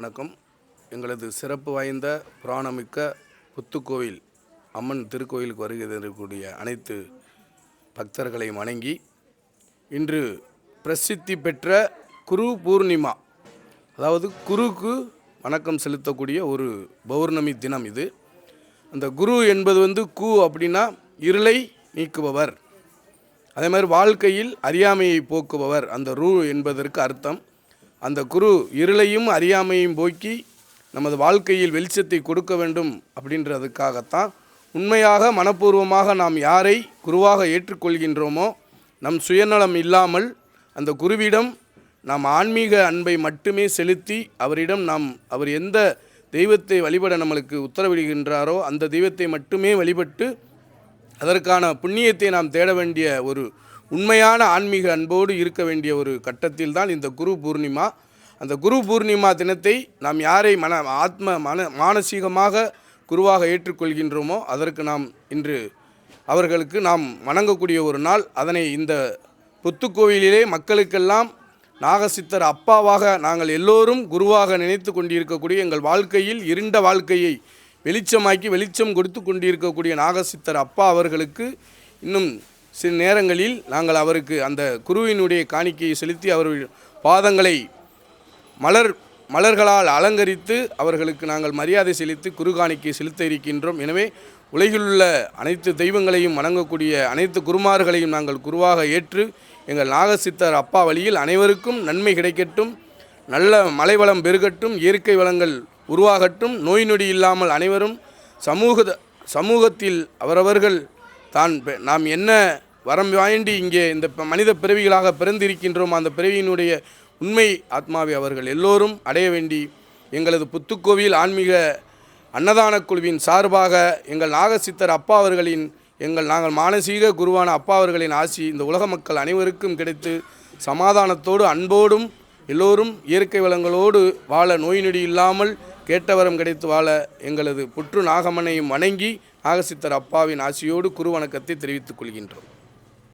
வணக்கம். எங்களது சிறப்பு வாய்ந்த புராணமிக்க புத்துக்கோவில் அம்மன் திருக்கோயிலுக்கு வருகை தரக்கூடிய அனைத்து பக்தர்களையும் வணங்கி, இன்று பிரசித்தி பெற்ற குரு பூர்ணிமா, அதாவது குருக்கு வணக்கம் செலுத்தக்கூடிய ஒரு பௌர்ணமி தினம் இது. அந்த குரு என்பது கு அப்படின்னா இருளை நீக்குபவர், அதே மாதிரி வாழ்க்கையில் அறியாமையை போக்குபவர். அந்த ரூ என்பதற்கு அர்த்தம். அந்த குரு இருளையும் அறியாமையும் போக்கி நமது வாழ்க்கையில் வெளிச்சத்தை கொடுக்க வேண்டும் அப்படின்றதுக்காகத்தான் உண்மையாக மனப்பூர்வமாக நாம் யாரை குருவாக ஏற்றுக்கொள்கின்றோமோ, நம் சுயநலம் இல்லாமல் அந்த குருவிடம் நாம் ஆன்மீக அன்பை மட்டுமே செலுத்தி அவரிடம் அவர் எந்த தெய்வத்தை வழிபட நம்மளுக்கு உத்தரவிடுகின்றாரோ அந்த தெய்வத்தை மட்டுமே வழிபட்டு அதற்கான புண்ணியத்தை நாம் தேட வேண்டிய ஒரு உண்மையான ஆன்மீக அன்போடு இருக்க வேண்டிய ஒரு கட்டத்தில் தான் இந்த குரு பூர்ணிமா. அந்த குரு பூர்ணிமா தினத்தை நாம் யாரை மானசீகமாக குருவாக ஏற்றுக்கொள்கின்றோமோ அதற்கு நாம் இன்று அவர்களுக்கு நாம் வணங்கக்கூடிய ஒரு நாள். அதனை இந்த புத்துக்கோவிலிலே மக்களுக்கெல்லாம் நாகசித்தர் அப்பாவாக நாங்கள் எல்லோரும் குருவாக நினைத்து கொண்டிருக்கக்கூடிய, எங்கள் வாழ்க்கையில் இருண்ட வாழ்க்கையை வெளிச்சமாக்கி வெளிச்சம் கொடுத்து கொண்டிருக்கக்கூடிய நாகசித்தர் அப்பா அவர்களுக்கு இன்னும் சில நேரங்களில் நாங்கள் அவருக்கு அந்த குருவினுடைய காணிக்கையை செலுத்தி அவருடைய பாதங்களை மலர்களால் அலங்கரித்து அவர்களுக்கு நாங்கள் மரியாதை செலுத்தி குரு காணிக்கை செலுத்த இருக்கின்றோம். எனவே உலகில் உள்ள அனைத்து தெய்வங்களையும் வணங்கக்கூடிய அனைத்து குருமார்களையும் நாங்கள் குருவாக ஏற்று எங்கள் நாகசித்தர் அப்பா வழியில் அனைவருக்கும் நன்மை கிடைக்கட்டும், நல்ல மலை வளம் பெருகட்டும், இயற்கை வளங்கள் உருவாகட்டும், நோய் நொடி இல்லாமல் அனைவரும் சமூகத்தில் அவரவர்கள் நாம் என்ன வரம் வாண்டி இங்கே இந்த மனித பிறவிகளாக பிறந்திருக்கின்றோம் அந்த பிறவியினுடைய உண்மை ஆத்மாவை அவர்கள் எல்லோரும் அடைய வேண்டி எங்களது புத்துக்கோவில் ஆன்மீக அன்னதான குழுவின் சார்பாக எங்கள் நாகசித்தர் அப்பா அவர்களின் நாங்கள் மானசீக குருவான அப்பா அவர்களின் ஆசி இந்த உலக மக்கள் அனைவருக்கும் கிடைத்து சமாதானத்தோடு அன்போடும் எல்லோரும் இயற்கை வளங்களோடு வாழ, நோய் நொடி இல்லாமல் கேட்டவரம் கிடைத்து வாழ எங்களது புற்று நாகம்மனையும் வணங்கி நாகசித்தர் அப்பாவின் ஆசியோடு குரு வணக்கத்தை தெரிவித்துக் கொள்கின்றோம்.